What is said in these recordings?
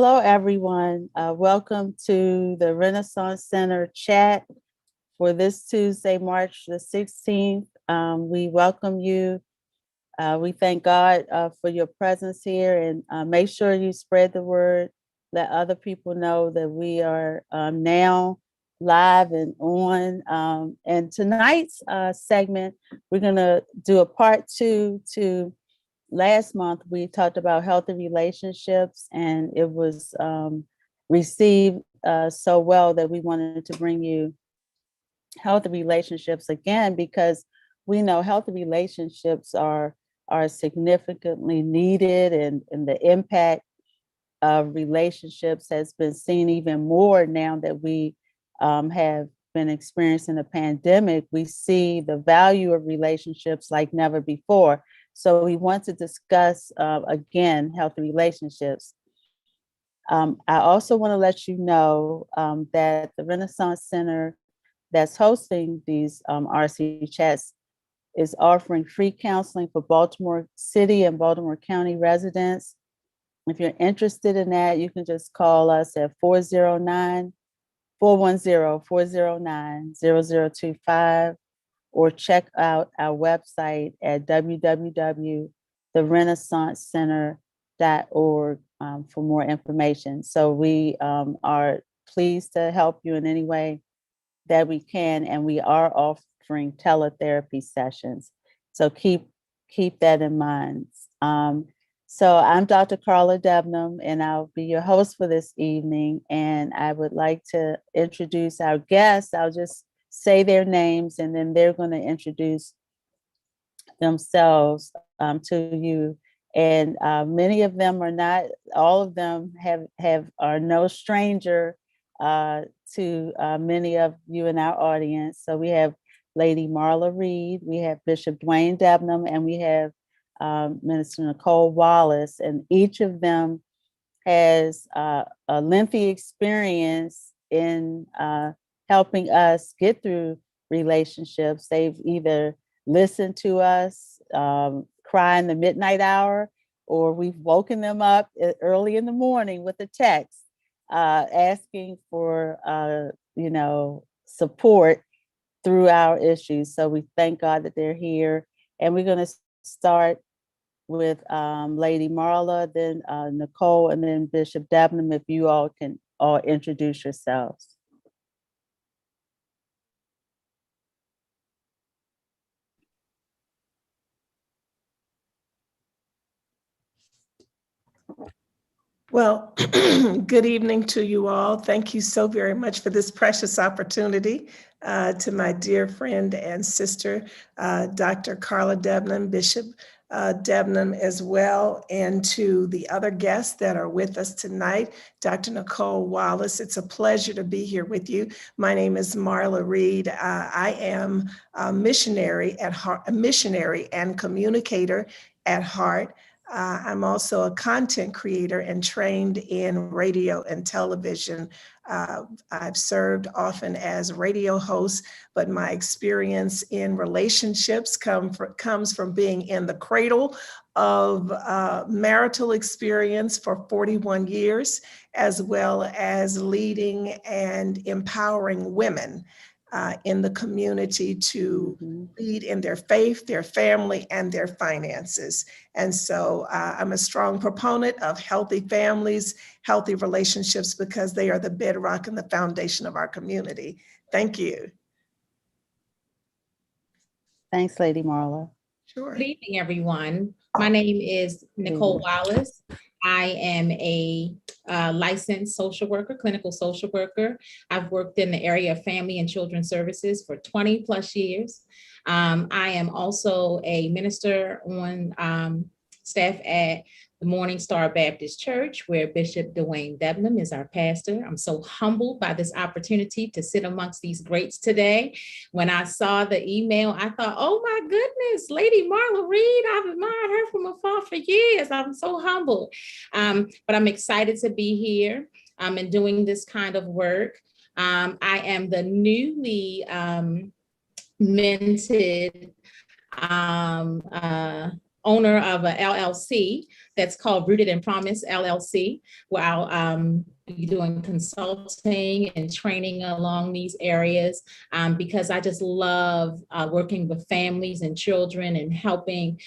Hello, everyone. Welcome to the Renaissance Center chat for this Tuesday, March the 16th. We welcome you. We thank God for your presence here, and make sure you spread the word. Let other people know that we are now live and on. And tonight's segment, we're going to do a part two to last month. We talked about healthy relationships, and it was received so well that we wanted to bring you healthy relationships again, because we know healthy relationships are significantly needed, and the impact of relationships has been seen even more now that we have been experiencing a pandemic. We see the value of relationships like never before. So we want to discuss, again, healthy relationships. I also want to let you know that the Renaissance Center that's hosting these RC chats is offering free counseling for Baltimore City and Baltimore County residents. If you're interested in that, you can just call us at 410-409-0025. Or check out our website at www.therenaissancecenter.org for more information. So we are pleased to help you in any way that we can, and we are offering teletherapy sessions. So keep that in mind. So I'm Dr. Carla Debnam, and I'll be your host for this evening. And I would like to introduce our guests. I'll just say their names, and then they're going to introduce themselves to you. And many of them are not, all of them are no stranger to many of you in our audience. So we have Lady Marlaa Reid, we have Bishop Dwayne Debnam, and we have Minister Nicole Wallace. And each of them has a lengthy experience in helping us get through relationships. They've either listened to us cry in the midnight hour, or we've woken them up early in the morning with a text asking for support through our issues. So we thank God that they're here. And we're going to start with Lady Marlaa, then Nichole, and then Bishop Devin, if you all can all introduce yourselves. Well, good evening to you all. Thank you so very much for this precious opportunity. To my dear friend and sister, Dr. Carla Debnam, Bishop Debnam as well, and to the other guests that are with us tonight, Dr. Nicole Wallace. It's a pleasure to be here with you. My name is Marlaa Reid. I am a missionary at heart, a missionary and communicator at heart. I'm also a content creator and trained in radio and television. I've served often as radio host, but my experience in relationships comes from being in the cradle of marital experience for 41 years, as well as leading and empowering women in the community to lead in their faith, their family, and their finances. And so I'm a strong proponent of healthy families, healthy relationships, because they are the bedrock and the foundation of our community. Thank you. Thanks, Lady Marlaa. Sure. Good evening, everyone. My name is Nicole Wallace. I am a licensed social worker, clinical social worker. I've worked in the area of family and children's services for 20 plus years. I am also a minister on staff at the Morning Star Baptist Church, where Bishop Dwayne Debnam is our pastor. I'm so humbled by this opportunity to sit amongst these greats today. When I saw the email, I thought, oh my goodness, Lady Marlaa Reid, I've admired her from afar for years. I'm so humbled. But I'm excited to be here and doing this kind of work. I am the newly minted owner of a LLC that's called Rooted in Promise LLC, where I'll be doing consulting and training along these areas, because I just love working with families and children and helping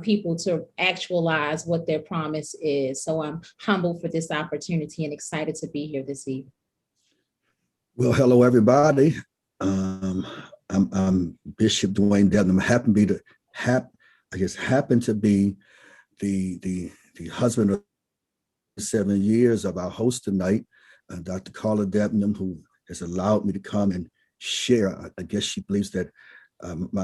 people to actualize what their promise is. So I'm humbled for this opportunity and excited to be here this evening. Well, hello, everybody. I'm Bishop Dwayne Debnam. Happen to be the husband of 7 years of our host tonight, Dr. Carla Debnam, who has allowed me to come and share. I guess she believes that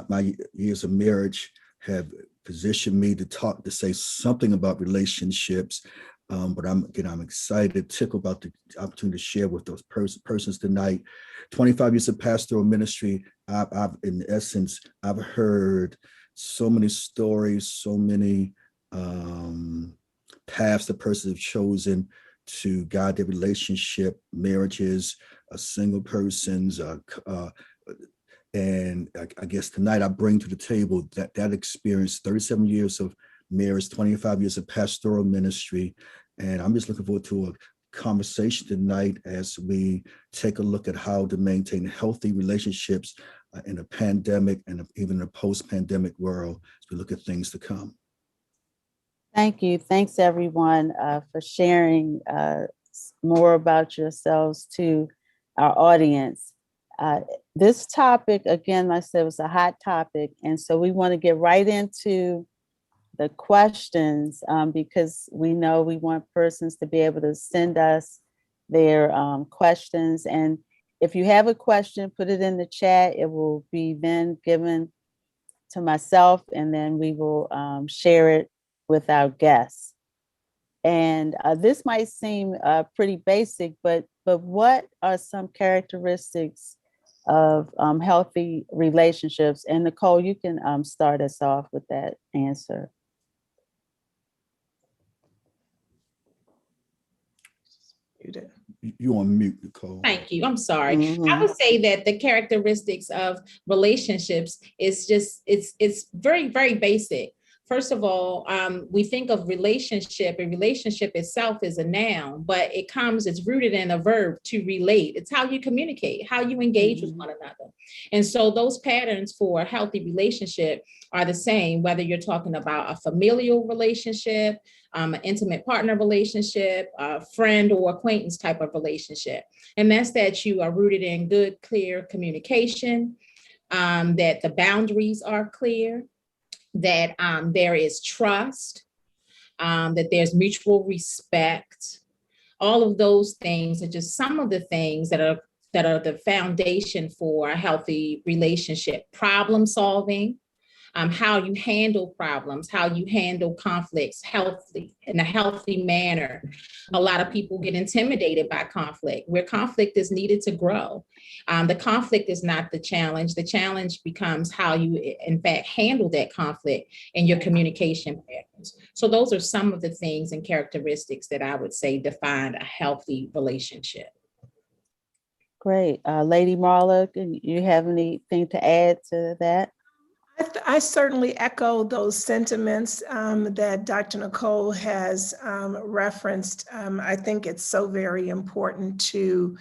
my years of marriage have positioned me to say something about relationships. But I'm excited, tickled about the opportunity to share with those persons tonight. 25 years of pastoral ministry. In essence, I've heard so many stories, so many paths that persons have chosen to guide their relationship, marriages, single persons, and I guess tonight I bring to the table that experience, 37 years of marriage, 25 years of pastoral ministry. And I'm just looking forward to a conversation tonight as we take a look at how to maintain healthy relationships in a pandemic and even in a post-pandemic world as we look at things to come. Thank you. Thanks, everyone, for sharing more about yourselves to our audience. This topic, again, like I said, was a hot topic. And so we want to get right into the questions, because we know we want persons to be able to send us their questions. And if you have a question, put it in the chat. It will be then given to myself, and then we will share it with our guests. And this might seem pretty basic, but what are some characteristics of healthy relationships? And Nichole, you can start us off with that answer. You on mute, Nichole. Thank you. I'm sorry. I would say that the characteristics of relationships is just, it's very, very basic. First of all, we think of relationship, and relationship itself is a noun, but it's rooted in a verb, to relate. It's how you communicate, how you engage with one another. And so those patterns for a healthy relationship are the same, whether you're talking about a familial relationship, an intimate partner relationship, a friend or acquaintance type of relationship. And that's that you are rooted in good, clear communication, that the boundaries are clear, that there is trust, that there's mutual respect. All of those things are just some of the things that are the foundation for a healthy relationship. Problem solving, how you handle problems, how you handle conflicts in a healthy manner. A lot of people get intimidated by conflict, where conflict is needed to grow. The conflict is not the challenge. The challenge becomes how you, in fact, handle that conflict and your communication patterns. So those are some of the things and characteristics that I would say define a healthy relationship. Great. Lady Marlaa, do you have anything to add to that? I certainly echo those sentiments that Dr. Nichole has referenced. I think it's so very important to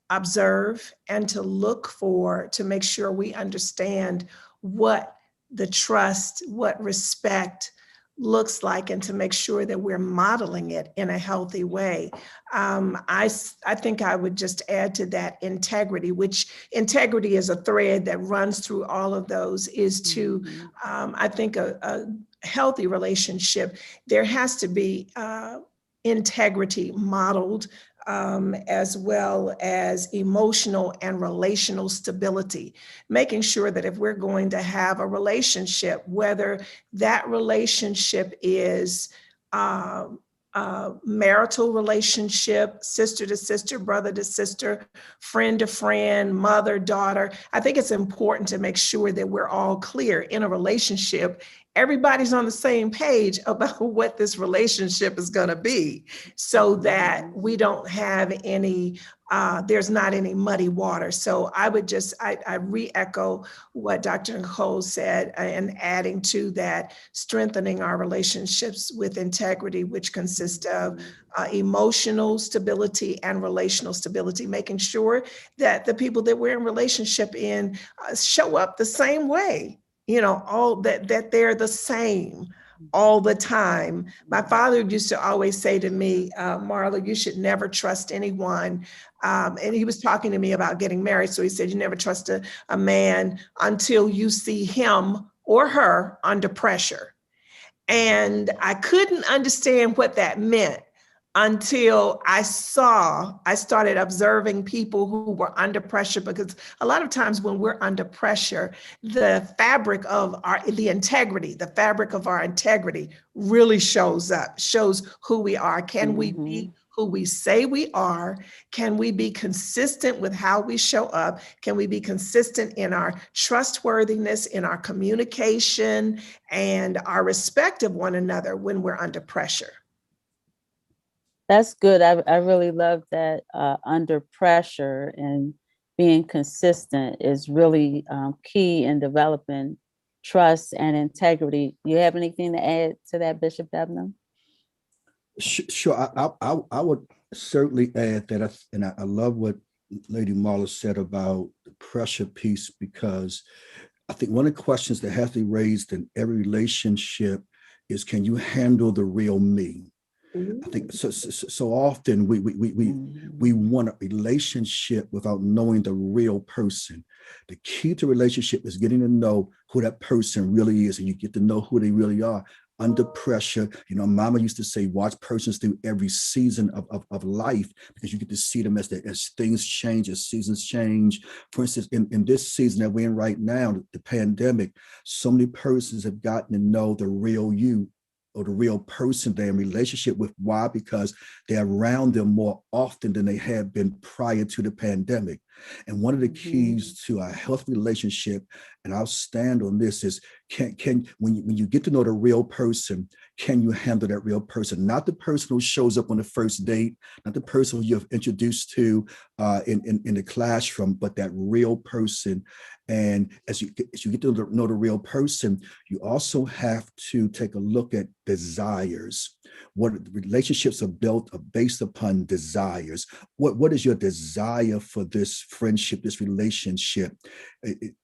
observe and to look for, to make sure we understand what the trust, what respect looks like, and to make sure that we're modeling it in a healthy way. I think I would just add to that integrity, which integrity is a thread that runs through all of those, is to, I think a healthy relationship, there has to be integrity modeled, as well as emotional and relational stability, making sure that if we're going to have a relationship, whether that relationship is marital relationship, sister to sister, brother to sister, friend to friend, mother, daughter, I think it's important to make sure that we're all clear in a relationship. everybody's on the same page about what this relationship is going to be, so that we don't have any, there's not any muddy water. So I would just, I re-echo what Dr. Nichole said, and adding to that, strengthening our relationships with integrity, which consist of emotional stability and relational stability, making sure that the people that we're in relationship in show up the same way. All that they're the same all the time. My father used to always say to me, Marlaa, you should never trust anyone. And he was talking to me about getting married. So he said, you never trust a man until you see him or her under pressure. And I couldn't understand what that meant until I started observing people who were under pressure, because a lot of times when we're under pressure, the fabric of the fabric of our integrity really shows up, shows who we are. Can we be who we say we are? Can we be consistent with how we show up? Can we be consistent in our trustworthiness, in our communication, and our respect of one another when we're under pressure? That's good. I really love that under pressure and being consistent is really key in developing trust and integrity. You have anything to add to that, Bishop Debnam? Sure. I would certainly add that, I love what Lady Marlaa said about the pressure piece, because I think one of the questions that has to be raised in every relationship is, can you handle the real me? I think so often we want a relationship without knowing the real person. The key to relationship is getting to know who that person really is, and you get to know who they really are under pressure. Mama used to say, watch persons through every season of life, because you get to see them as things change, as seasons change. For instance, in this season that we're in right now, the pandemic, so many persons have gotten to know the real you, or the real person they're in relationship with. Why? Because they're around them more often than they had been prior to the pandemic. And one of the keys to a healthy relationship, and I'll stand on this, is when you get to know the real person, can you handle that real person? Not the person who shows up on the first date, not the person who you're introduced to in the classroom, but that real person. And as you get to know the real person, you also have to take a look at desires. What relationships are based upon desires. What is your desire for this friendship, this relationship?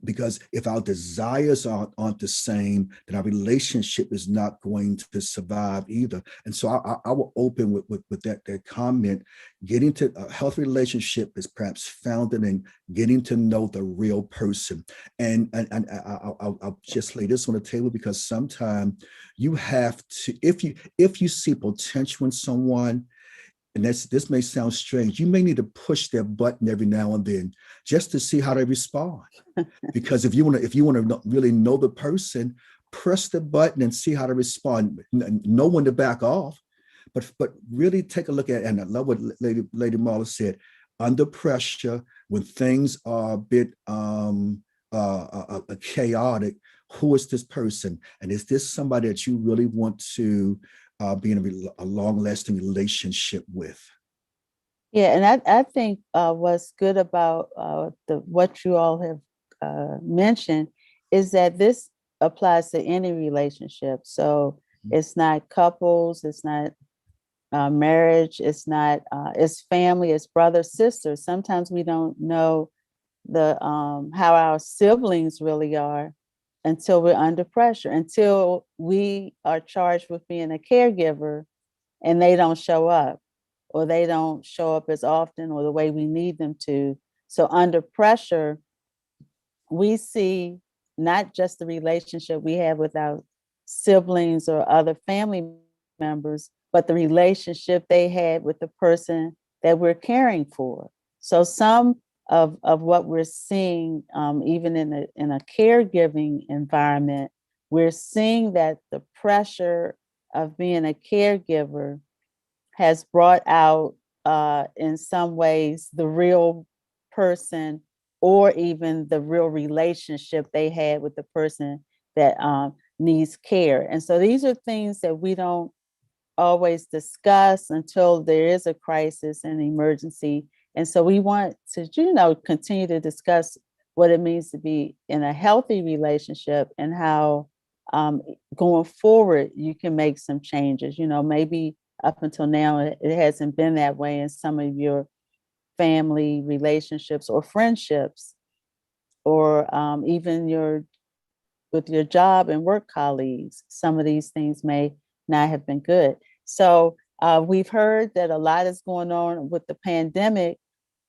Because if our desires aren't the same, then our relationship is not going to survive either. And so I will open with that comment. Getting to a healthy relationship is perhaps founded in getting to know the real person. And I'll just lay this on the table, because sometimes you have to, if you see potential in someone, and this may sound strange, you may need to push their button every now and then just to see how they respond. Because if you want to really know the person, press the button and see how they respond. Know when to back off, but really take a look at, and I love what Lady Marlaa said, under pressure, when things are a bit chaotic, who is this person? And is this somebody that you really want to be in a long-lasting relationship with? Yeah, and I think what's good about what you all have mentioned is that this applies to any relationship. So it's not couples, it's not marriage, it's family, it's brothers, sisters. Sometimes we don't know how our siblings really are until we're under pressure, until we are charged with being a caregiver and they don't show up, or they don't show up as often or the way we need them to. So under pressure, we see not just the relationship we have with our siblings or other family members, but the relationship they had with the person that we're caring for. So some of what we're seeing, even in a caregiving environment, we're seeing that the pressure of being a caregiver has brought out, in some ways, the real person, or even the real relationship they had with the person that needs care. And so these are things that we don't always discuss until there is a crisis and emergency. And so we want to, continue to discuss what it means to be in a healthy relationship and how going forward you can make some changes. Maybe up until now it hasn't been that way in some of your family relationships or friendships, or even with your job and work colleagues. Some of these things may not have been good. So we've heard that a lot is going on with the pandemic.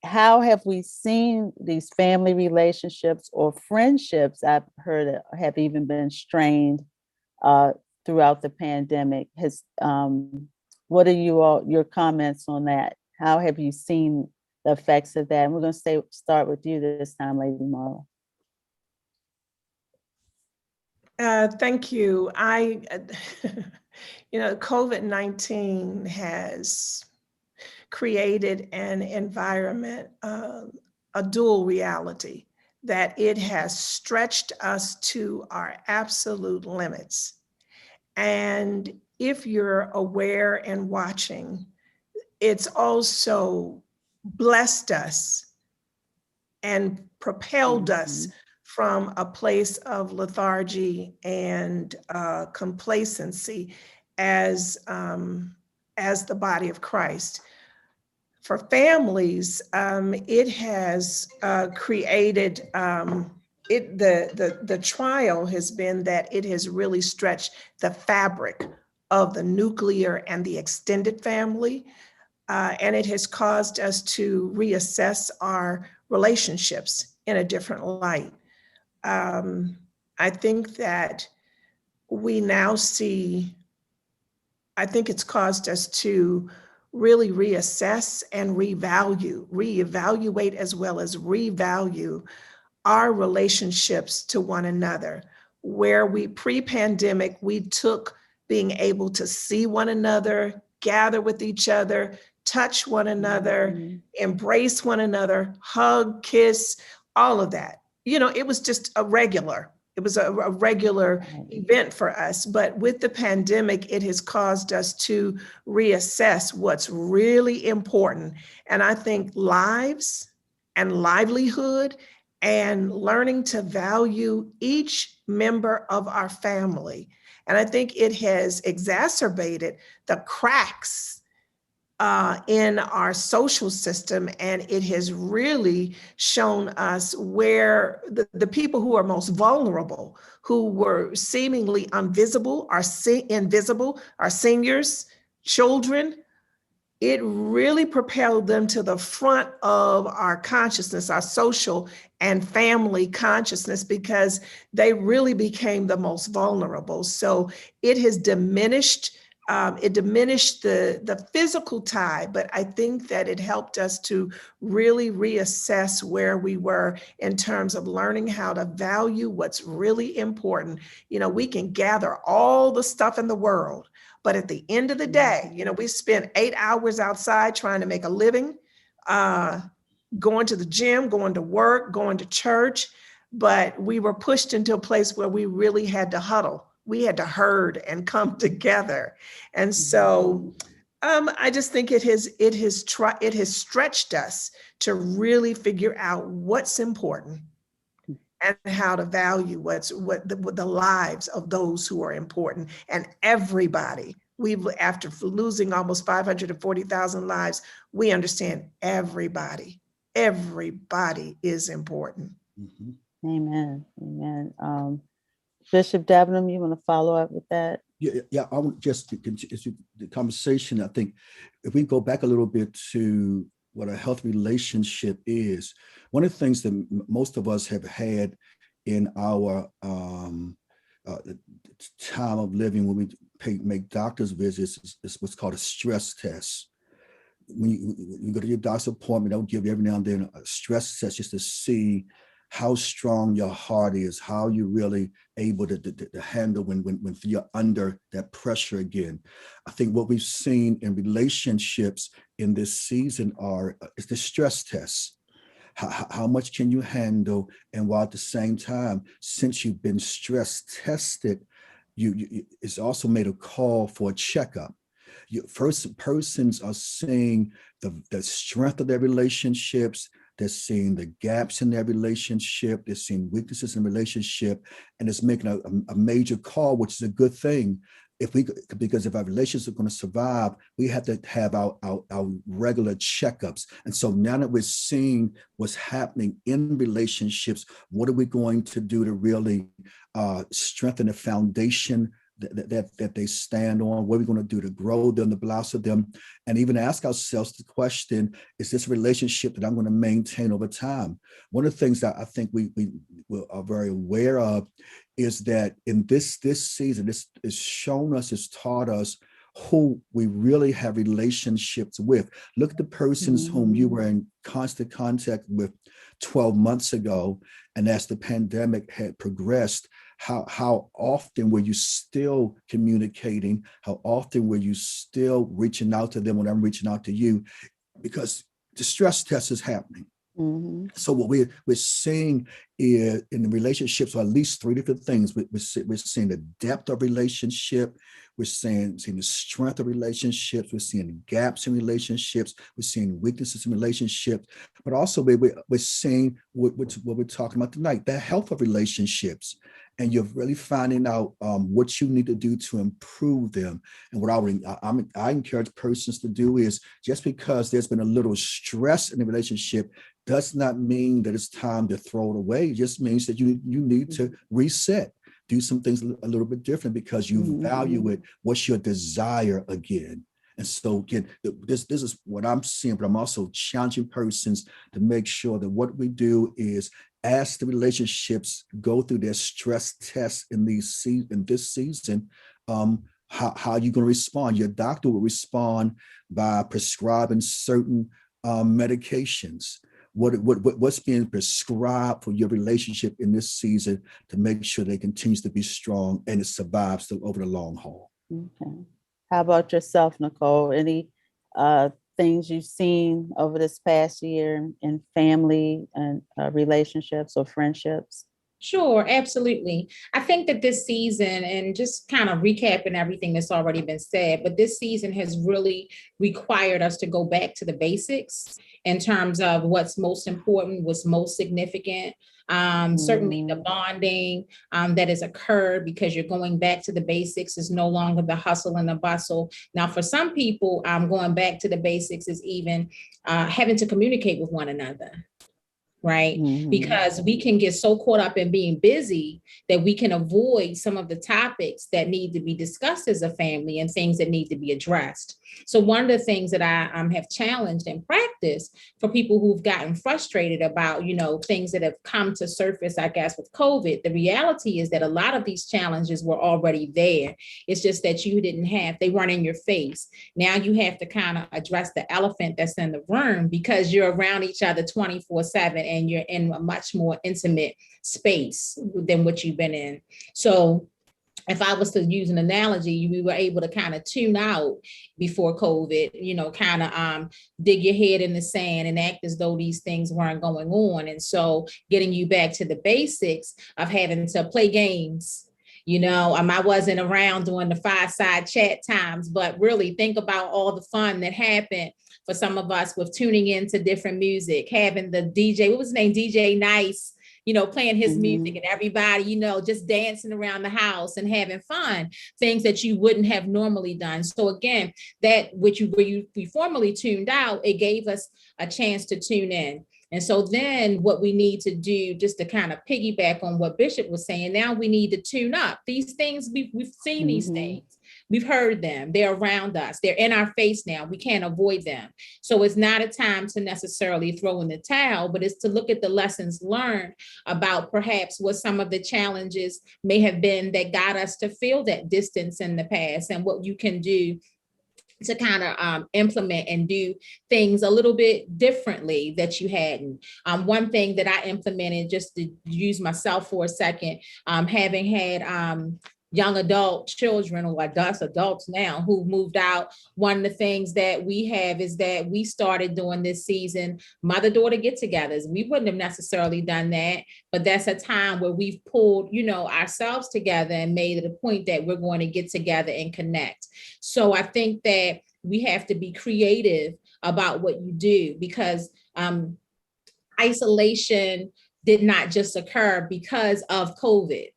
How have we seen these family relationships or friendships, I've heard, have even been strained throughout the pandemic? What are your comments on that? How have you seen the effects of that? And we're going to start with you this time, Lady Marlaa. Thank you. COVID-19 has created an environment, a dual reality, that it has stretched us to our absolute limits. And if you're aware and watching, it's also blessed us and propelled us from a place of lethargy and complacency as the body of Christ. For families, it has created, the trial has been that it has really stretched the fabric of the nuclear and the extended family, and it has caused us to reassess our relationships in a different light. I think that we now see, I think it's caused us to really reassess and reevaluate as well as revalue our relationships to one another. Where pre-pandemic, we took being able to see one another, gather with each other, touch one another, embrace one another, hug, kiss, all of that. It was just a regular event for us. But with the pandemic, it has caused us to reassess what's really important. And I think lives and livelihood and learning to value each member of our family. And I think it has exacerbated the cracks in our social system, and it has really shown us where the people who are most vulnerable, who were seemingly invisible, are seniors, children. It really propelled them to the front of our consciousness, our social and family consciousness, because they really became the most vulnerable. So it has diminished. It diminished the physical tie, but I think that it helped us to really reassess where we were in terms of learning how to value what's really important. We can gather all the stuff in the world, but at the end of the day, we spent 8 hours outside trying to make a living, going to the gym, going to work, going to church, but we were pushed into a place where we really had to huddle. We had to herd and come together. And so I just think it has stretched us to really figure out what's important and how to value the lives of those who are important. And everybody, after losing almost 540,000 lives, we understand everybody is important. Amen. Amen. Bishop Debnam, you want to follow up with that? Yeah. I want just to continue the conversation. I think if we go back a little bit to what a healthy relationship is, one of the things that most of us have had in our time of living when we make doctor's visits is what's called a stress test. When you go to your doctor's appointment, they'll give you every now and then a stress test just to see how strong your heart is, how you're really able to handle when you're under that pressure again. I think what we've seen in relationships in this season is the stress tests. How much can you handle? And while at the same time, since you've been stress tested, it's also made a call for a checkup. First, persons are seeing the strength of their relationships. They're seeing the gaps in their relationship. They're seeing weaknesses in relationship, and it's making a major call, which is a good thing. Because if our relationships are going to survive, we have to have our regular checkups. And so now that we're seeing what's happening in relationships, what are we going to do to really strengthen the foundation that they stand on? What are we going to do to grow them, to blossom them, and even ask ourselves the question, is this relationship that I'm going to maintain over time? One of the things that I think we are very aware of is that in this season, this has shown us, has taught us who we really have relationships with. Look at the persons whom you were in constant contact with 12 months ago, and as the pandemic had progressed, how often were you still communicating? How often were you still reaching out to them when I'm reaching out to you? Because the stress test is happening. So what we're seeing is in the relationships are at least three different things. We're seeing the depth of relationship. We're seeing the strength of relationships. We're seeing gaps in relationships. We're seeing weaknesses in relationships. But also we're seeing what we're talking about tonight, the health of relationships. And you're really finding out what you need to do to improve them. And what I encourage persons to do is, just because there's been a little stress in the relationship does not mean that it's time to throw it away. It just means that you need to reset, do some things a little bit different, because you value it. What's your desire again? And so again, this is what I'm seeing, but I'm also challenging persons to make sure that what we do is, as the relationships go through their stress tests in this season, how are you going to respond? Your doctor will respond by prescribing certain medications. What's being prescribed for your relationship in this season to make sure that it continues to be strong and it survives over the long haul. Okay. How about yourself, Nichole? Any things you've seen over this past year in family and relationships or friendships? Sure, absolutely. I think that this season, and just kind of recapping everything that's already been said, but this season has really required us to go back to the basics in terms of what's most important, what's most significant. Certainly the bonding that has occurred, because you're going back to the basics, is no longer the hustle and the bustle. Now, for some people, going back to the basics is even having to communicate with one another. Right? Because we can get so caught up in being busy that we can avoid some of the topics that need to be discussed as a family and things that need to be addressed. So one of the things that I have challenged in practice for people who've gotten frustrated about, things that have come to surface, I guess, with COVID, the reality is that a lot of these challenges were already there. It's just that they weren't in your face. Now you have to kind of address the elephant that's in the room, because you're around each other 24/7 and you're in a much more intimate space than what you've been in. So if I was to use an analogy, we were able to kind of tune out before COVID, kind of dig your head in the sand and act as though these things weren't going on. And so getting you back to the basics of having to play games. I wasn't around during the fireside chat times, but really think about all the fun that happened for some of us with tuning into different music, having the DJ, what was his name? DJ Nice, playing his music, and everybody, just dancing around the house and having fun, things that you wouldn't have normally done. So again, that which we formerly tuned out, it gave us a chance to tune in. And so then what we need to do, just to kind of piggyback on what Bishop was saying, now we need to tune up. These things, we've seen these things. We've heard them. They're around us. They're in our face now. We can't avoid them. So it's not a time to necessarily throw in the towel, but it's to look at the lessons learned about perhaps what some of the challenges may have been that got us to feel that distance in the past, and what you can do to kind of implement and do things a little bit differently that you hadn't. One thing that I implemented, just to use myself for a second, having had young adult children or adults now who moved out. One of the things that we have is that we started doing this season mother-daughter get-togethers. We wouldn't have necessarily done that, but that's a time where we've pulled, ourselves together and made it a point that we're going to get together and connect. So I think that we have to be creative about what you do, because isolation did not just occur because of COVID.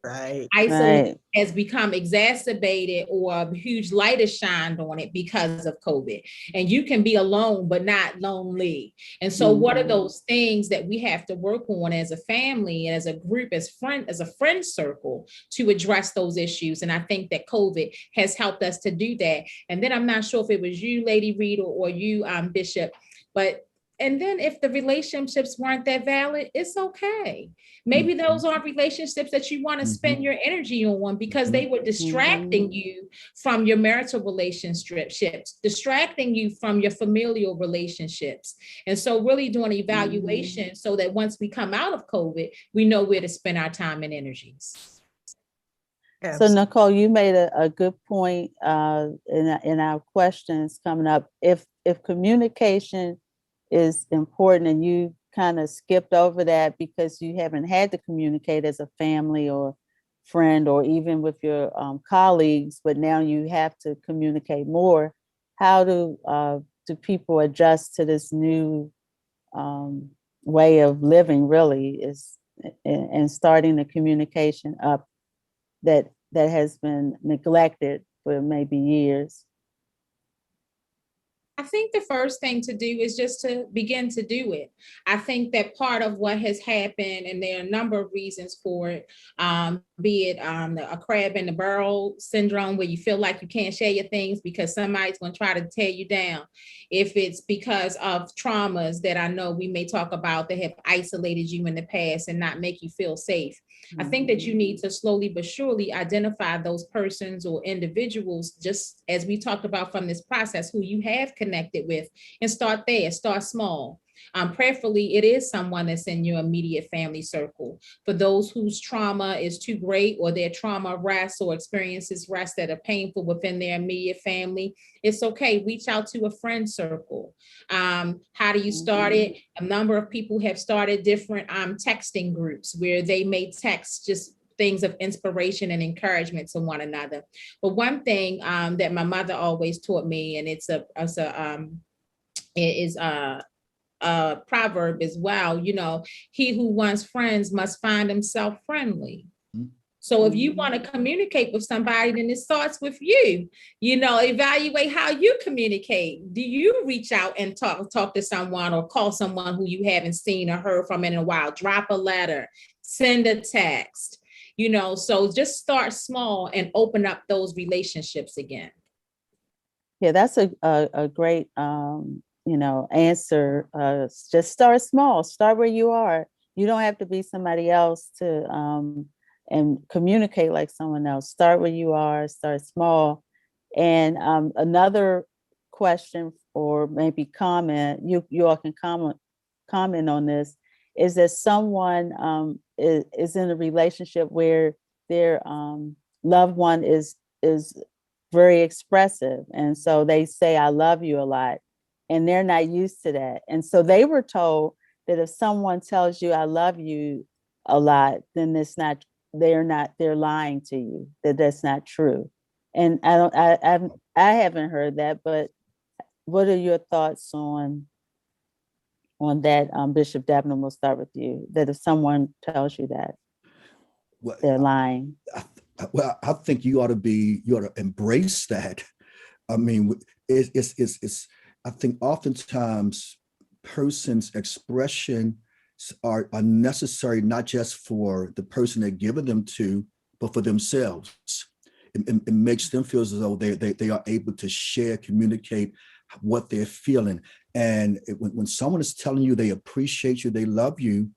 Right. Isolation has become exacerbated, or a huge light is shined on it because of COVID. And you can be alone, but not lonely. And so what are those things that we have to work on as a family and as a group, as a friend circle, to address those issues? And I think that COVID has helped us to do that. And then I'm not sure if it was you, Lady Reid, or you, Bishop, and then if the relationships weren't that valid, it's okay. Maybe those aren't relationships that you want to spend your energy on, because they were distracting you from your marital relationships, distracting you from your familial relationships. And so really doing an evaluation so that once we come out of COVID, we know where to spend our time and energies. So Nichole, you made a good point in our questions coming up. If communication is important, and you kind of skipped over that because you haven't had to communicate as a family or friend, or even with your colleagues, but now you have to communicate more. How do people adjust to this new way of living, really, and starting the communication up that has been neglected for maybe years? I think the first thing to do is just to begin to do it. I think that part of what has happened, and there are a number of reasons for it, be it a crab in the barrel syndrome, where you feel like you can't share your things because somebody's going to try to tear you down. If it's because of traumas that I know we may talk about that have isolated you in the past and not make you feel safe. I think that you need to slowly but surely identify those persons or individuals, just as we talked about from this process, who you have connected with, and start there, start small. Prayerfully, it is someone that's in your immediate family circle. For those whose trauma is too great, or their trauma rests or experiences rest that are painful within their immediate family, it's okay. Reach out to a friend circle. How do you start it? A number of people have started different texting groups where they may text just things of inspiration and encouragement to one another. But one thing that my mother always taught me, and it is a proverb as well, he who wants friends must find himself friendly. So if you want to communicate with somebody, then it starts with you. Evaluate how you communicate. Do you reach out and talk to someone, or call someone who you haven't seen or heard from in a while? Drop a letter, send a text. So just start small and open up those relationships again. Yeah, that's a great answer. Just start small. Start where you are. You don't have to be somebody else to and communicate like someone else. Start where you are. Start small. And another question, or maybe comment, you all can comment on this, is that someone is in a relationship where their loved one is very expressive, and so they say "I love you" a lot, and they're not used to that. And so they were told that if someone tells you "I love you" a lot, then they're lying to you, that's not true. And I haven't heard that, but what are your thoughts on that? Bishop Debnam, will start with you. That if someone tells you that, they're lying. I think you ought to embrace that. I mean, it's I think oftentimes persons' expression are necessary, not just for the person they're giving them to, but for themselves. It makes them feel as though they are able to share, communicate what they're feeling. And when someone is telling you they appreciate you, they love you,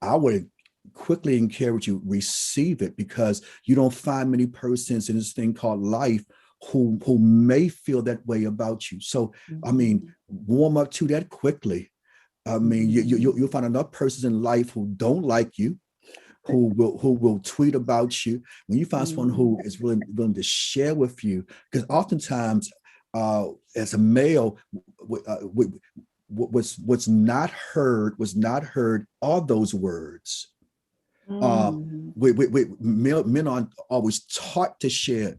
I would quickly encourage you, receive it, because you don't find many persons in this thing called life who may feel that way about you. So, I mean, warm up to that quickly. I mean, you'll find enough persons in life who don't like you, who will tweet about you, when you find someone who is willing to share with you, because oftentimes as a male, what's not heard are those words. Men aren't always taught to share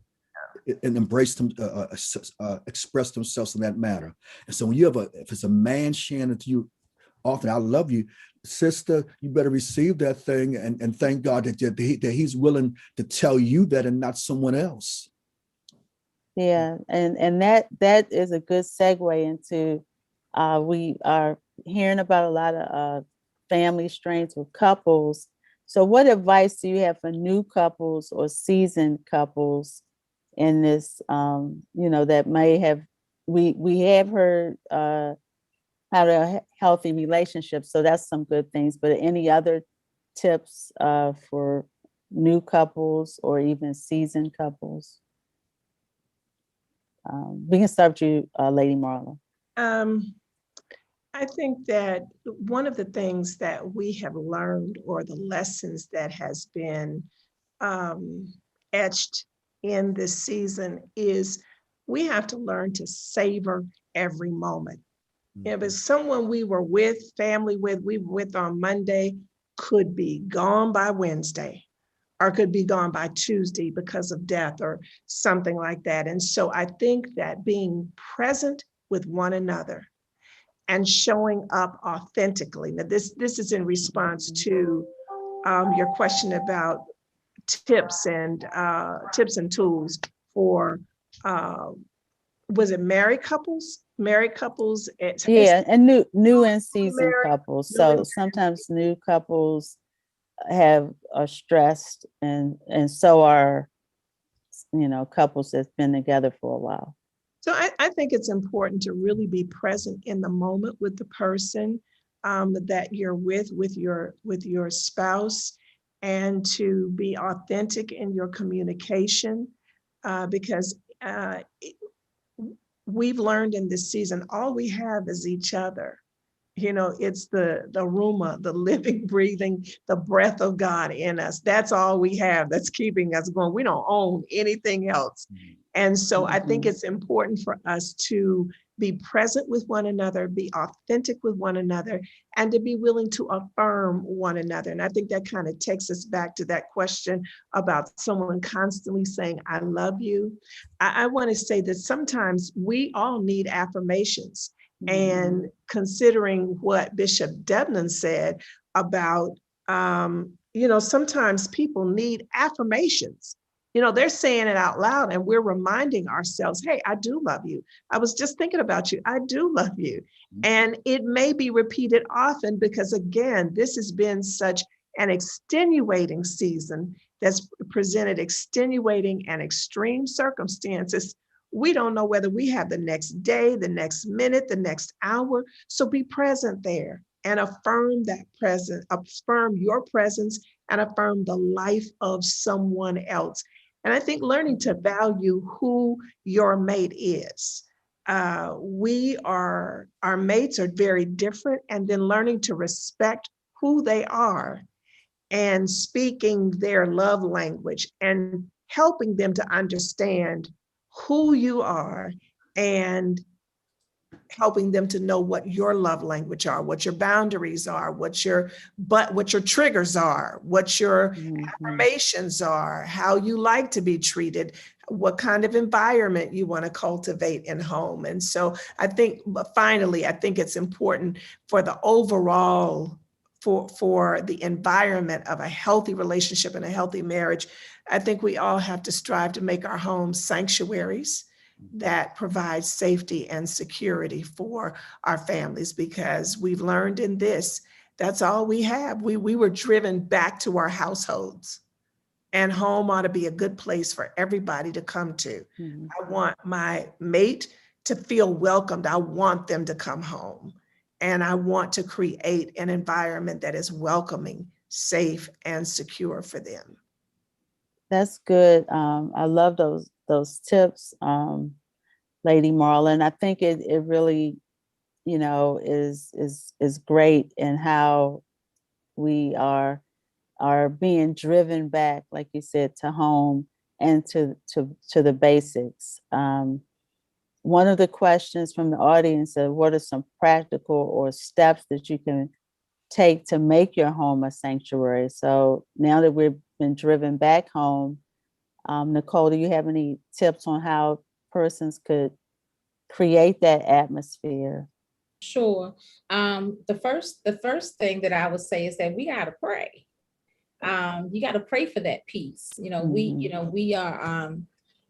and embrace them, express themselves in that manner. And so when you have if it's a man sharing it to you, often, I love you, sister, you better receive that thing and thank God that he's willing to tell you that and not someone else. Yeah, and that is a good segue into we are hearing about a lot of family strains with couples. So what advice do you have for new couples or seasoned couples in this, that may have, we have heard how to healthy relationships, so that's some good things, but any other tips for new couples or even seasoned couples? We can start with you, Lady Marlaa. I think that one of the things that we have learned, or the lessons that has been etched in this season, is we have to learn to savor every moment. If it's someone we were with, family we were with on Monday, could be gone by Wednesday, or could be gone by Tuesday because of death or something like that. And so I think that being present with one another and showing up authentically. Now, this is in response to your question about tips and tools for, was it married couples? Married couples. Yeah, and new and seasoned married, couples. So sometimes new couples are stressed, and so are couples that's been together for a while. So I think it's important to really be present in the moment with the person that you're with your spouse, and to be authentic in your communication, because we've learned in this season, all we have is each other. It's the aroma, the living, breathing, the breath of God in us. That's all we have that's keeping us going. We don't own anything else. And so I think it's important for us to be present with one another, be authentic with one another, and to be willing to affirm one another. And I think that kind of takes us back to that question about someone constantly saying, I love you. I want to say that sometimes we all need affirmations. And considering what Bishop Debnam said about, sometimes people need affirmations. They're saying it out loud, and we're reminding ourselves, hey, I do love you. I was just thinking about you. I do love you. And it may be repeated often because, again, this has been such an extenuating season that's presented extenuating and extreme circumstances. We don't know whether we have the next day, the next minute, the next hour. So be present there and affirm that presence, affirm your presence, and affirm the life of someone else. And I think learning to value who your mate is. Our mates are very different, and then learning to respect who they are and speaking their love language and helping them to understand who you are, and helping them to know what your love language are, what your boundaries are, what your triggers are, what your affirmations are, how you like to be treated, what kind of environment you want to cultivate in home. And so I think, finally, I think it's important for the overall, for the environment of a healthy relationship and a healthy marriage. I think we all have to strive to make our homes sanctuaries that provide safety and security for our families, because we've learned in this, that's all we have. We were driven back to our households, and home ought to be a good place for everybody to come to. I want my mate to feel welcomed. I want them to come home, and I want to create an environment that is welcoming, safe, and secure for them. That's good. I love those tips, Lady Marlaa. And I think it really, is great in how we are are being driven back, like you said, to home and to the basics. One of the questions from the audience is, what are some practical or steps that you can take to make your home a sanctuary? So now that we've been driven back home, Nichole, do you have any tips on how persons could create that atmosphere? Sure. The first thing that I would say is that we got to pray. You got to pray for that peace. We are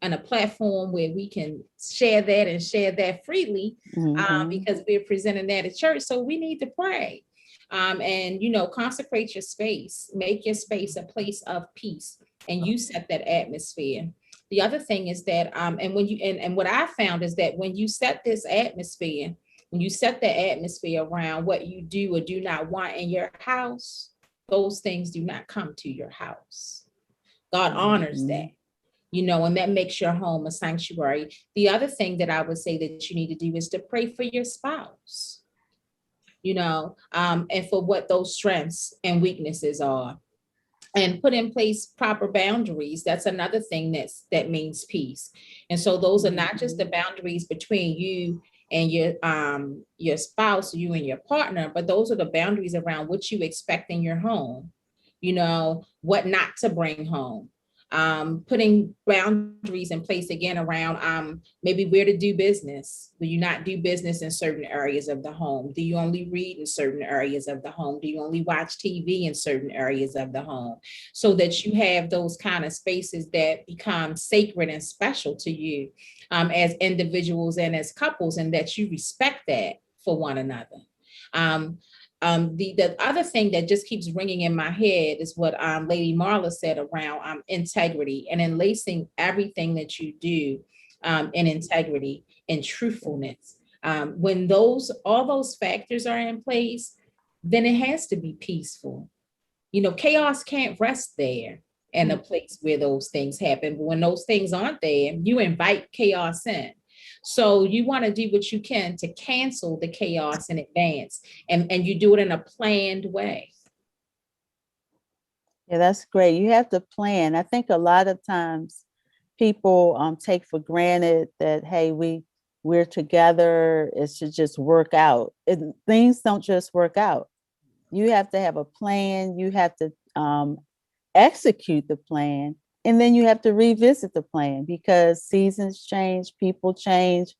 on a platform where we can share that and share that freely, because we're presenting that at church. So we need to pray. And consecrate your space, make your space a place of peace, and you set that atmosphere. The other thing is that, and when you, and what I found is that when you set this atmosphere, when you set the atmosphere around what you do or do not want in your house, those things do not come to your house. God honors that, and that makes your home a sanctuary. The other thing that I would say that you need to do is to pray for your spouse, and for what those strengths and weaknesses are, and put in place proper boundaries. That's another thing that means peace. And so those are not just the boundaries between you and your spouse, you and your partner, but those are the boundaries around what you expect in your home, what not to bring home. Putting boundaries in place again around maybe where to do business. Do you not do business in certain areas of the home? Do you only read in certain areas of the home? Do you only watch TV in certain areas of the home? So that you have those kind of spaces that become sacred and special to you as individuals and as couples, and that you respect that for one another. The other thing that just keeps ringing in my head is what Lady Marlaa said around integrity, and enlacing everything that you do in integrity and truthfulness. When all those factors are in place, then it has to be peaceful. Chaos can't rest there in a place where those things happen. But when those things aren't there, you invite chaos in. So you want to do what you can to cancel the chaos in advance, and you do it in a planned way. Yeah, that's great. You have to plan. I think a lot of times people take for granted that, hey, we're together, it should just work out. Things don't just work out. You have to have a plan. You have to execute the plan, and then you have to revisit the plan, because seasons change, people change,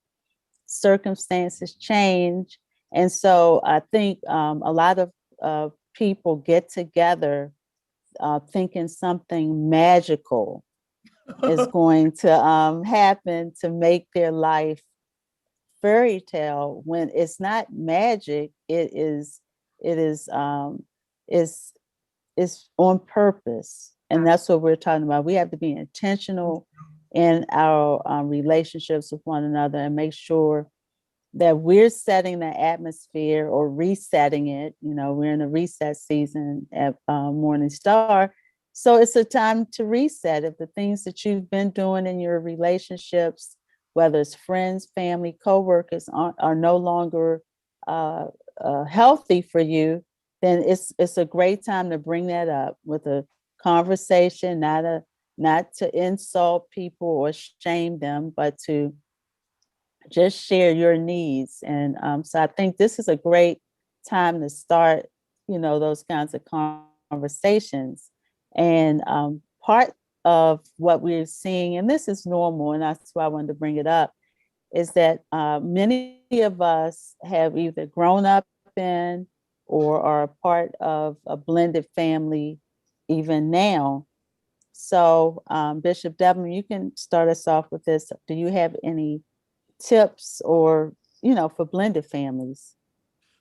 circumstances change. And so I think a lot of people get together thinking something magical is going to happen to make their life fairy tale, when it's not magic. It's on purpose. And that's what we're talking about. We have to be intentional in our relationships with one another, and make sure that we're setting the atmosphere or resetting it. We're in a reset season at Morning Star. So it's a time to reset. If the things that you've been doing in your relationships, whether it's friends, family, coworkers, are no longer healthy for you, then it's a great time to bring that up with a conversation, not to insult people or shame them, but to just share your needs. And so I think this is a great time to start, those kinds of conversations. And part of what we're seeing, and this is normal, and that's why I wanted to bring it up, is that many of us have either grown up in or are a part of a blended family even now. So Bishop Devin, you can start us off with this. Do you have any tips or, for blended families?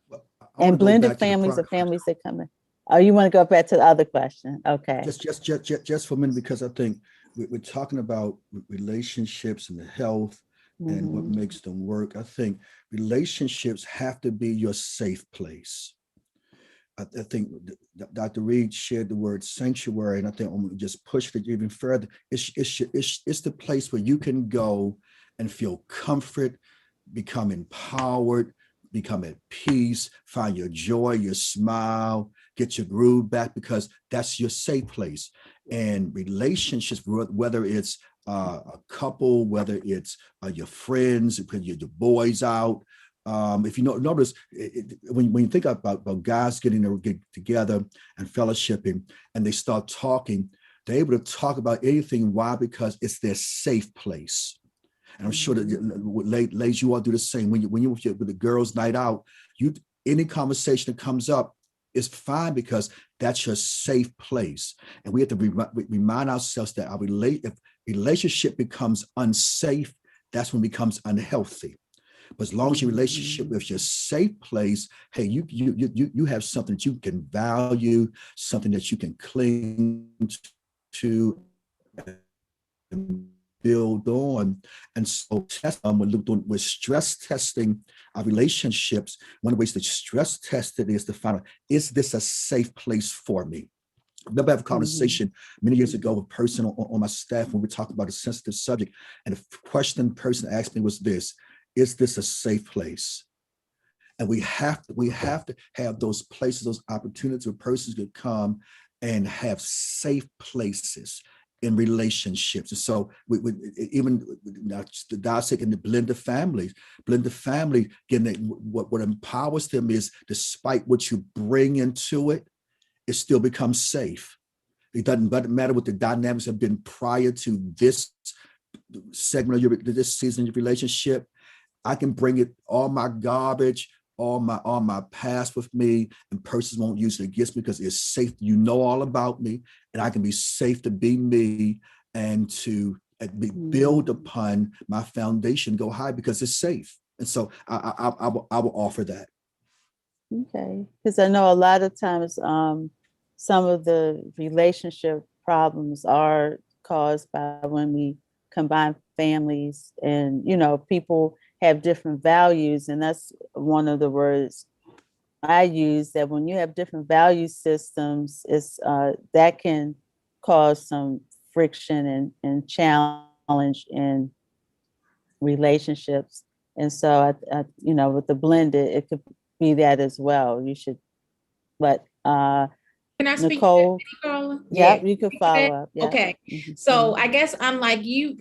Well, And blended families are families that come in. Oh, you want to go back to the other question? Okay. Just for a minute, because I think we're talking about relationships and the health and what makes them work. I think relationships have to be your safe place. I think Dr. Reid shared the word sanctuary, and I think I'm going to just push it even further. It's the place where you can go and feel comfort, become empowered, become at peace, find your joy, your smile, get your groove back, because that's your safe place. And relationships, whether it's a couple, whether it's your friends, your boys out. If you notice, when you think about guys getting together and fellowshipping, and they start talking, they're able to talk about anything. Why? Because it's their safe place. And I'm sure that ladies, you all do the same. When you with the girls' night out, any conversation that comes up is fine, because that's your safe place. And we have to remind ourselves that if relationship becomes unsafe, that's when it becomes unhealthy. But as long as your relationship is your safe place, hey, you have something that you can value, something that you can cling to and build on. And so with stress testing our relationships, one of the ways to stress test it is to find out, is this a safe place for me? I remember I have a conversation many years ago with a person on my staff when we talked about a sensitive subject. And the question the person asked me was this: is this a safe place? And we have to have those places, those opportunities where persons could come and have safe places in relationships. And so even the dissect and the blended family, getting what empowers them is, despite what you bring into it, it still becomes safe. It doesn't matter what the dynamics have been prior to this segment of this season of your relationship. I can bring it, all my garbage, all my past with me, and persons won't use it against me because it's safe. You know all about me, and I can be safe to be me and to build upon my foundation, go high, because it's safe. And so I will offer that. Okay, because I know a lot of times some of the relationship problems are caused by when we combine families, and people have different values, and that's one of the words I use, that when you have different value systems, it's that can cause some friction and challenge in relationships. And so I with the blended, it could be that as well. You should, but Can I speak Nicole, to that, Carla? yeah, you could follow up. Yeah. Okay. So I guess unlike you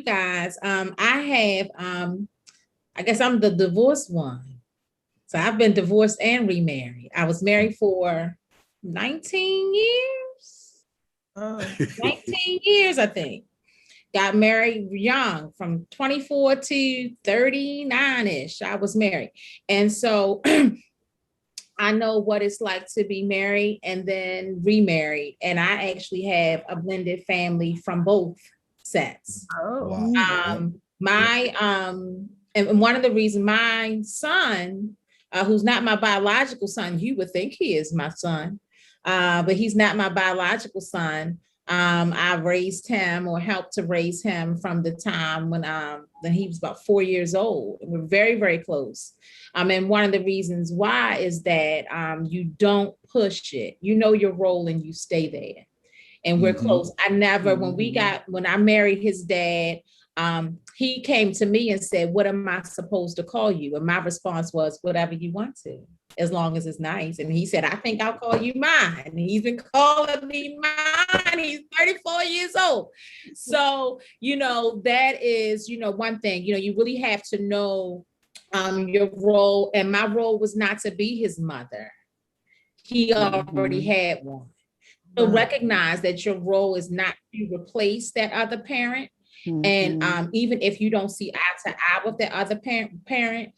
guys, I guess I'm the divorced one. So I've been divorced and remarried. I was married for 19 years. 19 years, I think. Got married young, from 24 to 39-ish. I was married. And so I know what it's like to be married and then remarried. And I actually have a blended family from both sets. Oh, wow. And one of the reasons my son, who's not my biological son, you would think he is my son, but he's not my biological son. I raised him, or helped to raise him, from the time when he was about 4 years old. And we're very, very close. And one of the reasons why is that you don't push it. You know your role and you stay there. And we're close. I never, when I married his dad, he came to me and said, "What am I supposed to call you?" And my response was, "Whatever you want to, as long as it's nice." And he said, "I think I'll call you mine." And he's been calling me mine. He's 34 years old. So, that is, one thing, you really have to know your role. And my role was not to be his mother. He already had one. So recognize that your role is not to replace that other parent. And even if you don't see eye to eye with the other parent,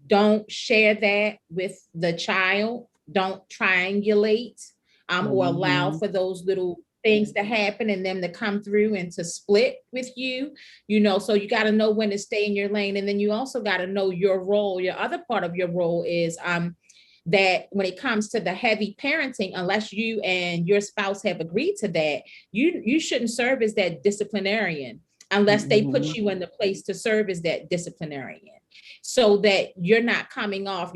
don't share that with the child. Don't triangulate or allow for those little things to happen and them to come through and to split with you. So you got to know when to stay in your lane. And then you also got to know your role. Your other part of your role is that when it comes to the heavy parenting, unless you and your spouse have agreed to that, you shouldn't serve as that disciplinarian unless they put you in the place to serve as that disciplinarian, so that you're coming off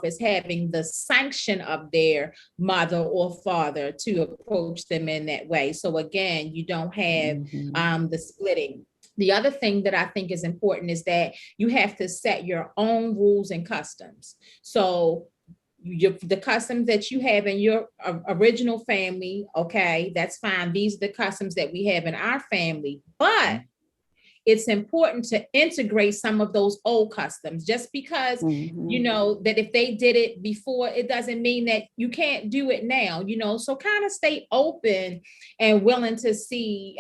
as having the sanction of their mother or father to approach them in that way. So again, you don't have the splitting. The other thing that I think is important is that you have to set your own rules and customs. So the customs that you have in your original family, okay, that's fine. These are the customs that we have in our family, but it's important to integrate some of those old customs. Just because, you know, that if they did it before, it doesn't mean that you can't do it now, you know, so kind of stay open and willing to see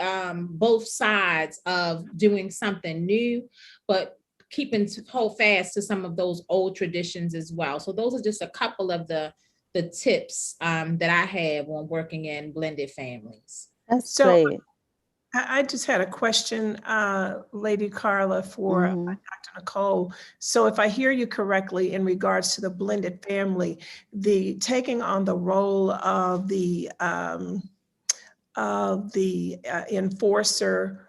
both sides of doing something new, but keeping to hold fast to some of those old traditions as well. So those are just a couple of the tips that I have on working in blended families. That's So great. I just had a question, Lady Carla, for Dr. Nichole. So if I hear you correctly in regards to the blended family, the taking on the role of the enforcer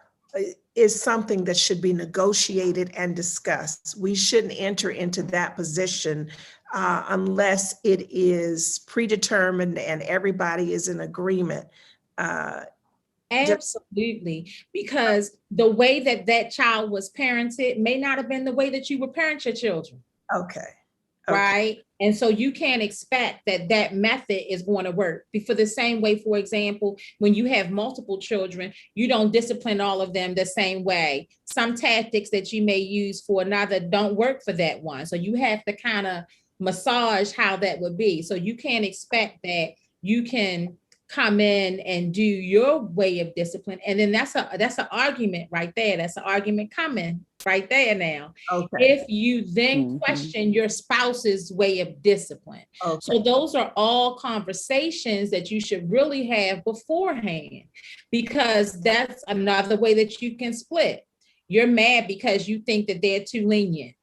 is something that should be negotiated and discussed. We shouldn't enter into that position unless it is predetermined and everybody is in agreement. Absolutely, because the way that that child was parented may not have been the way that you would parent your children. Okay. Right. And so you can't expect that that method is going to work. For the same way, for example, when you have multiple children, you don't discipline all of them the same way. Some tactics that you may use for another don't work for that one. So you have to kind of massage how that would be. So you can't expect that you can come in and do your way of discipline. And then that's an argument right there. That's an argument coming right there now. Okay. If you then question your spouse's way of discipline. Okay. So those are all conversations that you should really have beforehand, because that's another way that you can split. You're mad because you think that they're too lenient.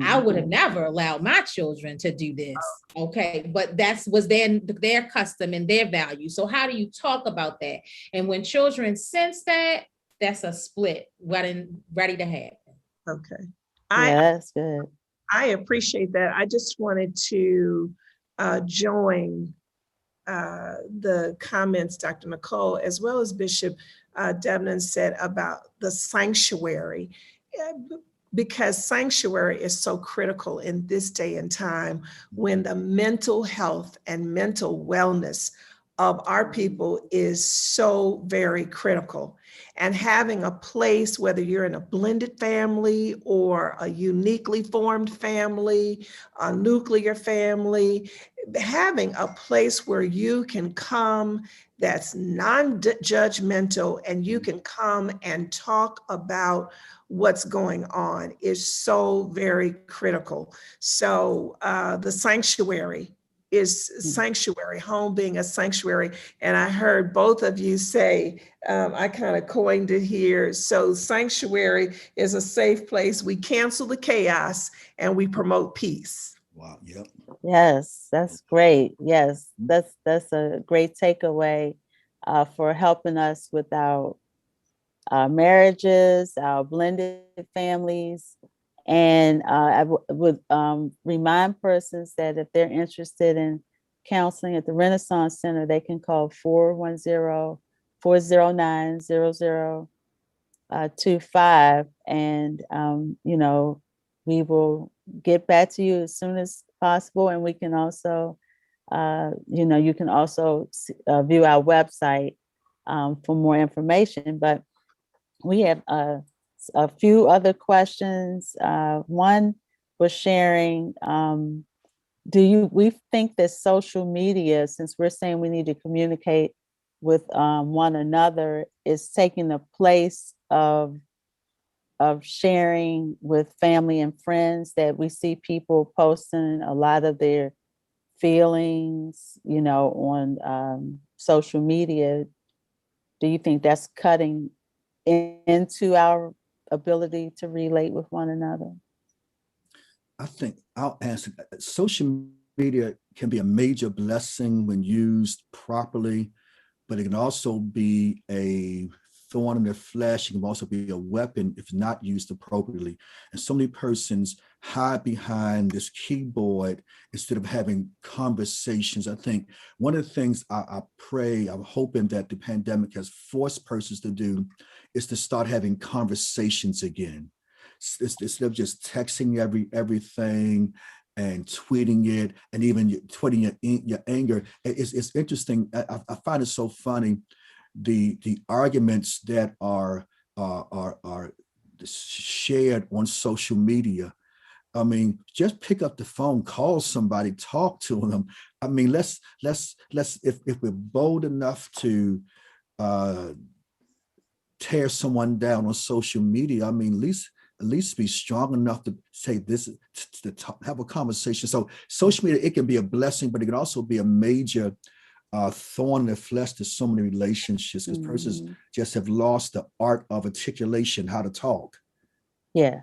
I would have never allowed my children to do this. Okay. But was their custom and their value. So how do you talk about that? And when children sense that, that's a split ready to happen. Okay. Yeah, that's good. I appreciate that. I just wanted to join the comments Dr. Nichole, as well as Bishop Debnam said about the sanctuary, because sanctuary is so critical in this day and time when the mental health and mental wellness of our people is so very critical. And having a place, whether you're in a blended family or a uniquely formed family, a nuclear family, having a place where you can come that's non-judgmental and you can come and talk about what's going on is so very critical. So the sanctuary is sanctuary, home being a sanctuary. And I heard both of you say, I kind of coined it here. So sanctuary is a safe place. We cancel the chaos and we promote peace. Wow. Yep. Yes, that's great. Yes, that's a great takeaway for helping us with our marriages, our blended families. And I would remind persons that if they're interested in counseling at the Renaissance Center, they can call 410-409-0025. And, you know, we will get back to you as soon as possible. And we can also, you know, you can also view our website for more information. But we have a few other questions. One was sharing, we think that social media, since we're saying we need to communicate with one another, is taking the place of sharing with family and friends, that we see people posting a lot of their feelings, you know, on social media. Do you think that's cutting into our ability to relate with one another? I think I'll answer that. Social media can be a major blessing when used properly, but it can also be a thorn in the flesh. It can also be a weapon if not used appropriately. And so many persons hide behind this keyboard instead of having conversations. I think one of the things I pray, I'm hoping that the pandemic has forced persons to do is to start having conversations again. Instead of just texting everything and tweeting it, and even tweeting your anger. It's interesting. I find it so funny, the arguments that are shared on social media. I mean, just pick up the phone, call somebody, talk to them. I mean, let's if we're bold enough to tear someone down on social media, I mean, at least be strong enough to say this, to have a conversation. So social media, it can be a blessing, but it can also be a major thorn in the flesh to so many relationships, because persons just have lost the art of articulation, how to talk. Yeah.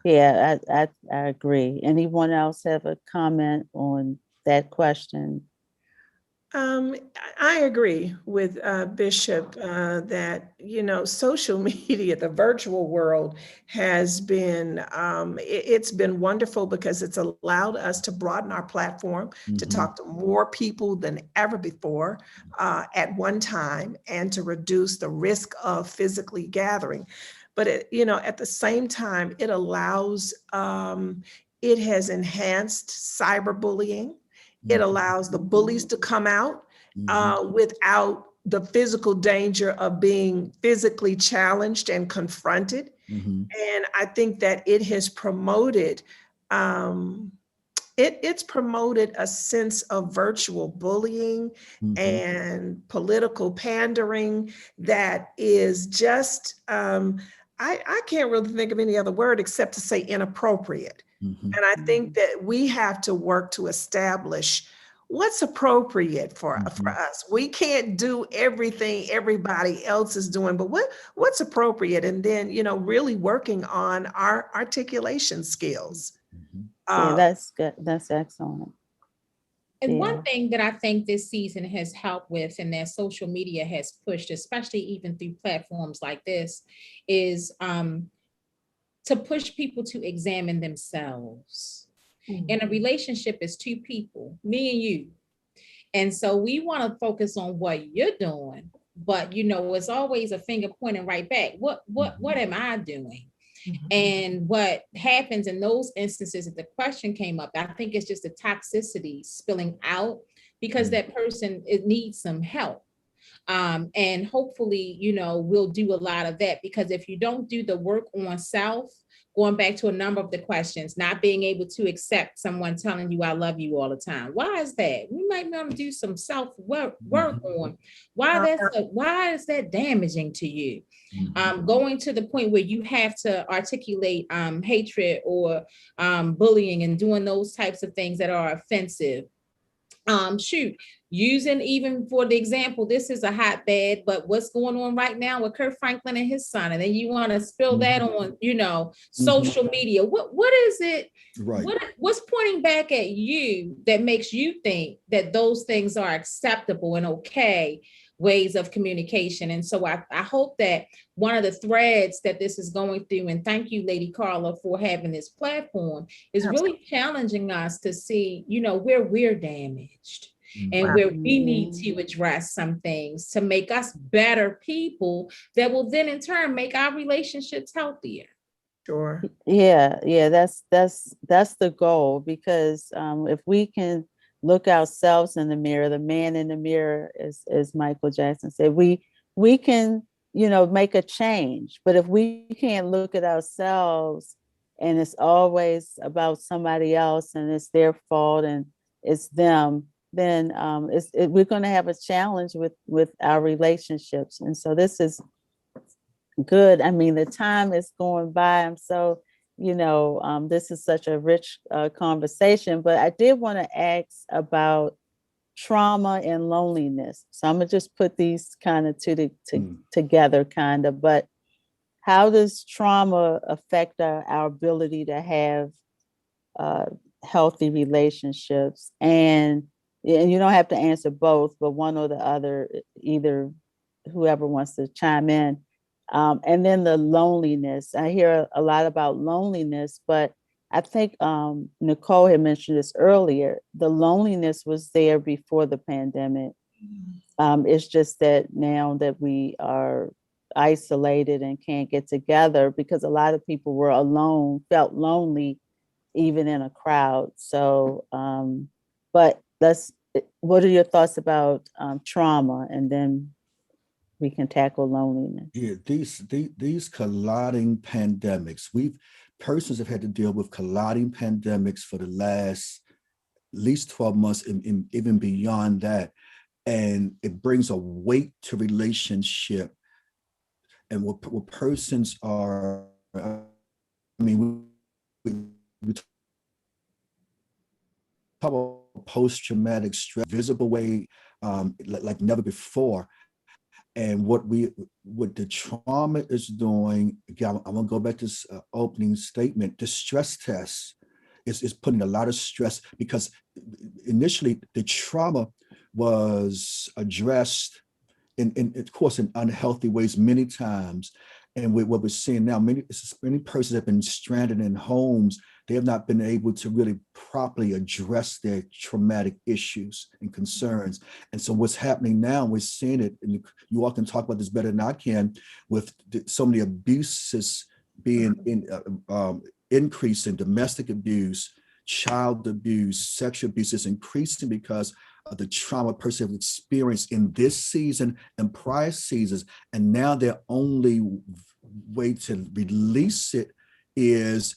Yeah, I agree. Anyone else have a comment on that question? I agree with Bishop that, social media, the virtual world has been, it's been wonderful because it's allowed us to broaden our platform, to talk to more people than ever before at one time, and to reduce the risk of physically gathering. But, at the same time, it allows, it has enhanced cyberbullying. It allows the bullies to come out without the physical danger of being physically challenged and confronted. And I think that it has promoted, it's promoted a sense of virtual bullying and political pandering that is just, I can't really think of any other word except to say inappropriate. And I think that we have to work to establish what's appropriate for us. We can't do everything everybody else is doing, but what's appropriate? And then, really working on our articulation skills. Yeah, that's good. That's excellent. And one thing that I think this season has helped with, and that social media has pushed, especially even through platforms like this, is to push people to examine themselves. And a relationship is two people, me and you. And so we want to focus on what you're doing, but it's always a finger pointing right back. What am I doing? And what happens in those instances, if the question came up, I think it's just the toxicity spilling out because that person, it needs some help. And hopefully, we'll do a lot of that, because if you don't do the work on self, going back to a number of the questions, not being able to accept someone telling you, I love you all the time. Why is that? We might want to do some self-work on why is that damaging to you? Going to the point where you have to articulate hatred or bullying and doing those types of things that are offensive. Using, even for the example, this is a hotbed, but what's going on right now with Kirk Franklin and his son, and then you want to spill that on, social media. What is it? Right. What's pointing back at you that makes you think that those things are acceptable and okay ways of communication? And so I hope that one of the threads that this is going through, and thank you, Lady Carla, for having this platform, is really challenging us to see, where we're damaged and where we need to address some things to make us better people that will then in turn make our relationships healthier. Sure. Yeah, that's the goal, because if we can look ourselves in the mirror, the man in the mirror, as Michael Jackson said, we can, make a change. But if we can't look at ourselves and it's always about somebody else and it's their fault and it's them, then we're going to have a challenge with our relationships. And so this is good. I mean, the time is going by. I'm so, this is such a rich conversation, but I did want to ask about trauma and loneliness. So I'm gonna just put these kind of together kind of, but how does trauma affect our ability to have healthy relationships? And you don't have to answer both, but one or the other, either whoever wants to chime in. And then the loneliness. I hear a lot about loneliness, but I think Nichole had mentioned this earlier. The loneliness was there before the pandemic. It's just that now that we are isolated and can't get together, because a lot of people were alone, felt lonely even in a crowd. So, but what are your thoughts about trauma? And then we can tackle loneliness. Yeah, these colliding pandemics, persons have had to deal with colliding pandemics for the last at least 12 months and even beyond that. And it brings a weight to relationship and what persons are, I mean, we talk about post-traumatic stress, visible way like never before. And what the trauma is doing, again, I'm gonna go back to this opening statement, the stress test is putting a lot of stress because initially the trauma was addressed in of course, in unhealthy ways many times. And with what we're seeing now, many persons have been stranded in homes. They have not been able to really properly address their traumatic issues and concerns. And so what's happening now, we're seeing it, and you all can talk about this better than I can, with so many abuses being increase in domestic abuse, child abuse, sexual abuse is increasing because of the trauma person has experienced in this season and prior seasons. And now their only way to release it is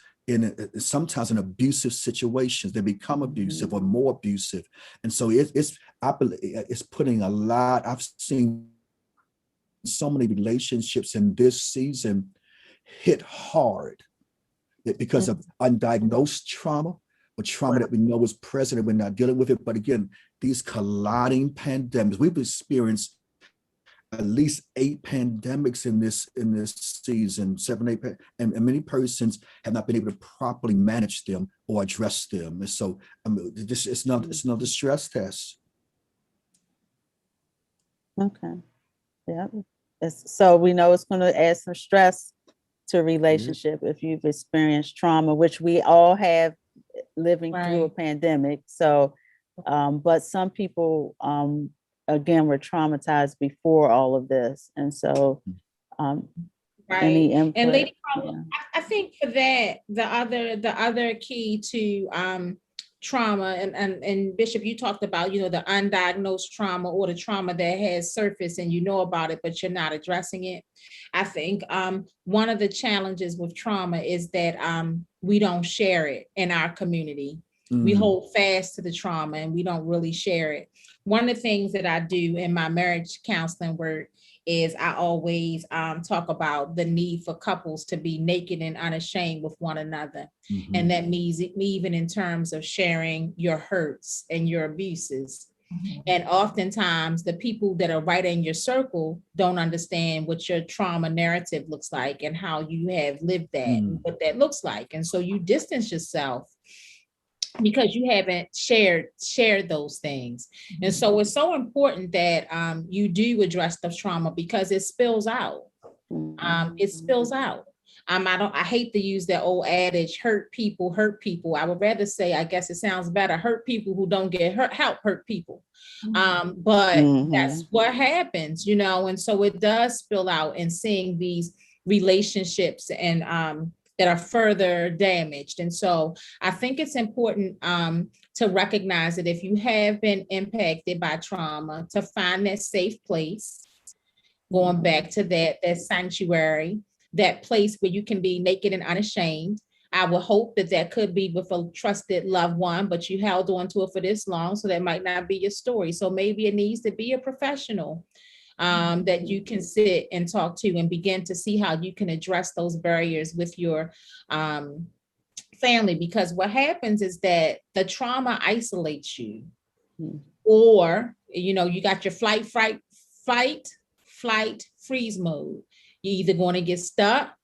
sometimes in abusive situations. They become abusive or more abusive. And so it's putting a lot, I've seen so many relationships in this season hit hard because of undiagnosed trauma, or trauma that we know is present and we're not dealing with it. But again, these colliding pandemics, we've experienced at least 8 pandemics in this season, 7, 8, and many persons have not been able to properly manage them or address them. And so it's another stress test. Okay. Yeah. So we know it's going to add some stress to relationship if you've experienced trauma, which we all have living through a pandemic. So, but some people, again, were traumatized before all of this. And so, any input? And Lady Carla, I think for that, the other key to trauma, and Bishop, you talked about, the undiagnosed trauma or the trauma that has surfaced and you know about it, but you're not addressing it. I think one of the challenges with trauma is that we don't share it in our community. We hold fast to the trauma and we don't really share it. One of the things that I do in my marriage counseling work is I always talk about the need for couples to be naked and unashamed with one another. And that means even in terms of sharing your hurts and your abuses. And oftentimes the people that are right in your circle don't understand what your trauma narrative looks like and how you have lived that and what that looks like. And so you distance yourself because you haven't shared those things. And so it's so important that you do address the trauma because it spills out. It spills out. I hate to use that old adage, hurt people. I would rather say, I guess it sounds better, hurt people who don't get hurt, help hurt people. But that's what happens, and so it does spill out, and seeing these relationships and that are further damaged. And so I think it's important to recognize that if you have been impacted by trauma, to find that safe place, going back to that sanctuary, that place where you can be naked and unashamed. I would hope that could be with a trusted loved one, but you held on to it for this long, so that might not be your story. So maybe it needs to be a professional that you can sit and talk to and begin to see how you can address those barriers with your family. Because what happens is that the trauma isolates you, or, you got your fight, flight, freeze mode. You're either going to get stuck,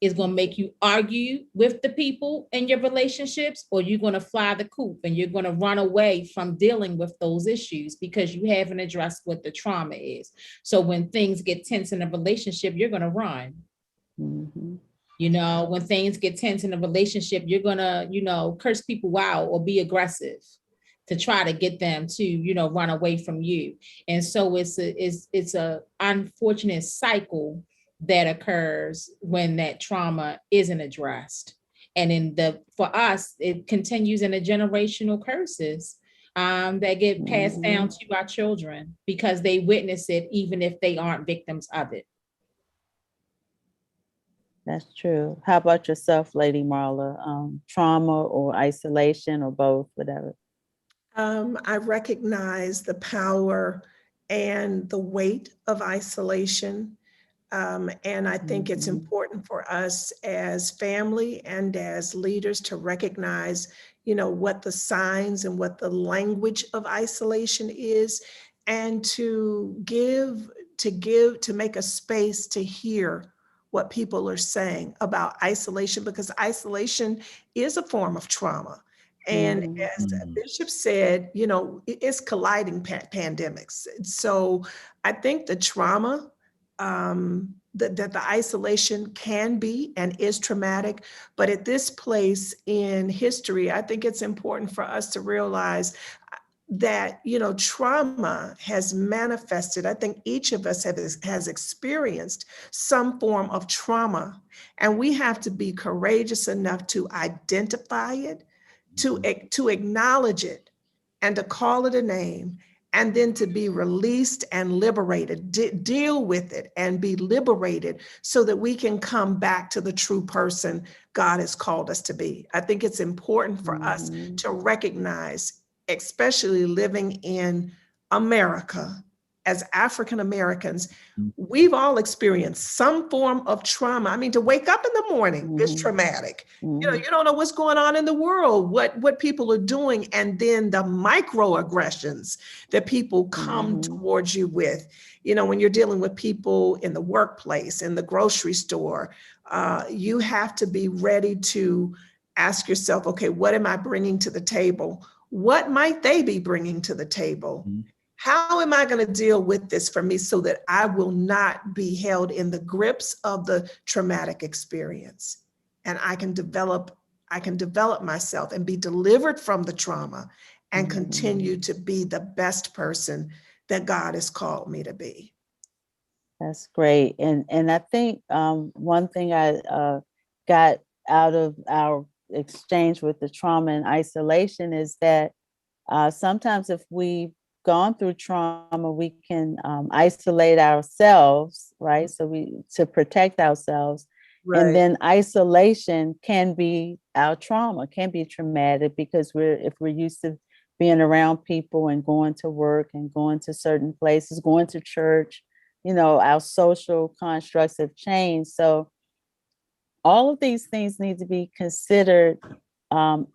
it's going to make you argue with the people in your relationships, or you're going to fly the coop and you're going to run away from dealing with those issues because you haven't addressed what the trauma is. So when things get tense in a relationship, you're going to run. When things get tense in a relationship, you're going to, curse people out or be aggressive to try to get them to, run away from you. And so it's a unfortunate cycle that occurs when that trauma isn't addressed. And for us, it continues in the generational curses that get passed down to our children because they witness it, even if they aren't victims of it. That's true. How about yourself, Lady Marlaa? Trauma or isolation or both, whatever? I recognize the power and the weight of isolation. And I think it's important for us as family and as leaders to recognize, what the signs and what the language of isolation is, and to make a space to hear what people are saying about isolation, because isolation is a form of trauma. And as Bishop said, it's colliding pandemics. So I think the trauma, that the isolation can be and is traumatic. But at this place in history, I think it's important for us to realize that, trauma has manifested. I think each of us has experienced some form of trauma, and we have to be courageous enough to identify it, to acknowledge it, and to call it a name, and then to be released and liberated, deal with it and be liberated so that we can come back to the true person God has called us to be. I think it's important for us to recognize, especially living in America as African Americans, we've all experienced some form of trauma. I mean, to wake up in the morning is traumatic. You don't know what's going on in the world, what people are doing, and then the microaggressions that people come towards you with. When you're dealing with people in the workplace, in the grocery store, you have to be ready to ask yourself, okay, what am I bringing to the table? What might they be bringing to the table? How am I going to deal with this for me so that I will not be held in the grips of the traumatic experience, and I can develop myself and be delivered from the trauma and continue to be the best person that God has called me to be. That's great. And I think one thing I got out of our exchange with the trauma and isolation is that sometimes if we've gone through trauma, we can isolate ourselves, right? To protect ourselves. Right. And then isolation can be our trauma, can be traumatic, because if we're used to being around people and going to work and going to certain places, going to church, our social constructs have changed. So all of these things need to be considered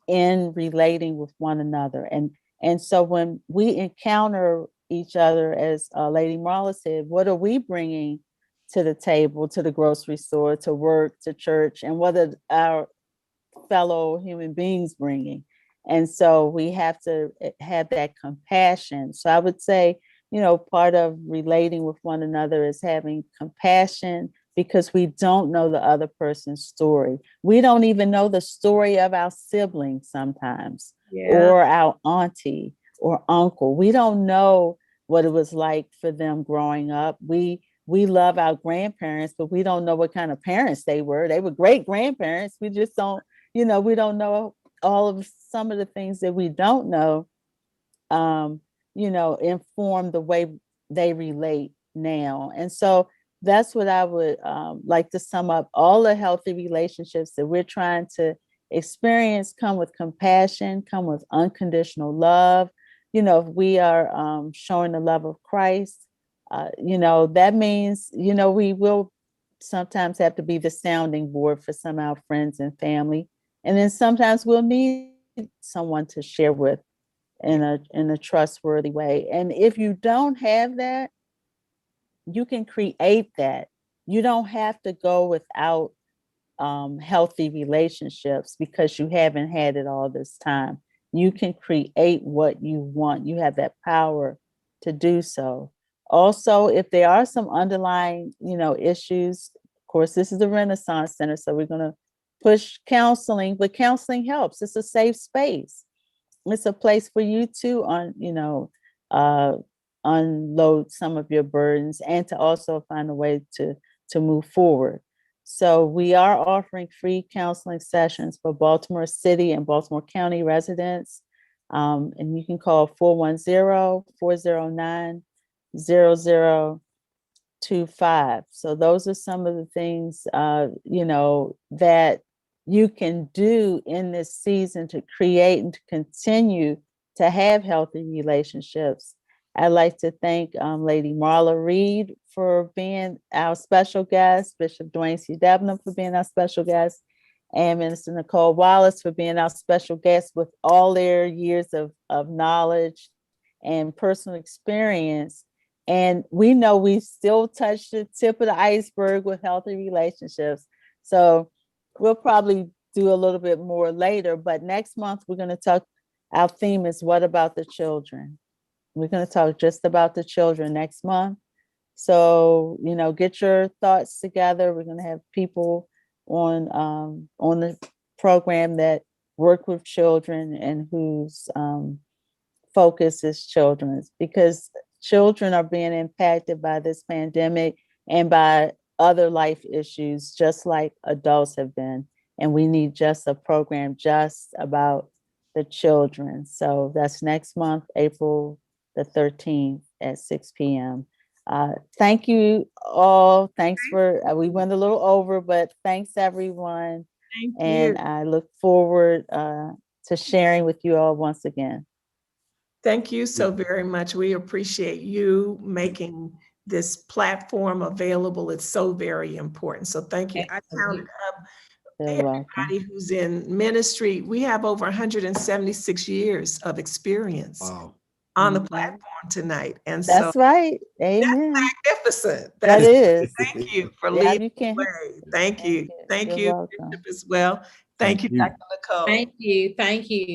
in relating with one another. And so when we encounter each other, as Lady Marlaa said, what are we bringing to the table, to the grocery store, to work, to church, and what are our fellow human beings bringing? And so we have to have that compassion. So I would say, part of relating with one another is having compassion, because we don't know the other person's story. We don't even know the story of our siblings sometimes, or our auntie or uncle. We don't know what it was like for them growing up. We love our grandparents, but we don't know what kind of parents they were. They were great grandparents. We just don't, we don't know some of the things that we don't know, inform the way they relate now. And so that's what I would like to sum up. All the healthy relationships that we're trying to experience come with compassion, come with unconditional love. If we are showing the love of Christ, that means, we will sometimes have to be the sounding board for some of our friends and family. And then sometimes we'll need someone to share with in a trustworthy way. And if you don't have that, you can create that. You don't have to go without healthy relationships because you haven't had it all this time. You can create what you want. You have that power to do so. Also, if there are some underlying, issues, of course, this is the Renaissance Center, so we're going to push counseling, but counseling helps. It's a safe space. It's a place for you to, unload some of your burdens and to also find a way to move forward. So we are offering free counseling sessions for Baltimore City and Baltimore County residents. And you can call 410-409-0025. So those are some of the things, that you can do in this season to create and to continue to have healthy relationships. I'd like to thank Lady Marlaa Reid for being our special guest, Bishop Dwayne C. Debnam for being our special guest, and Minister Nicole Wallace for being our special guest with all their years of knowledge and personal experience. And we know we've still touched the tip of the iceberg with healthy relationships. So we'll probably do a little bit more later, but next month we're going to talk, our theme is what about the children? We're going to talk just about the children next month. So, get your thoughts together. We're going to have people on the program that work with children and whose focus is children's, because children are being impacted by this pandemic and by other life issues, just like adults have been. And we need just a program just about the children. So that's next month, April the 13th at 6 p.m. Thank you all. Thanks for, we went a little over, but thanks everyone. Thank And you. I look forward to sharing with you all once again. Thank you so very much. We appreciate you making this platform available. It's so very important. So thank you. I counted up You're welcome. everybody who's in ministry. We have over 176 years of experience Wow. on the Mhm. platform tonight. And That's so right. Amen. magnificent. That is. Thank you for Yeah, leading you the can. way. Thank you. Thank You're you, welcome. Bishop, as well. Thank you, Thank you. Dr. Nicole. Thank you. Thank you.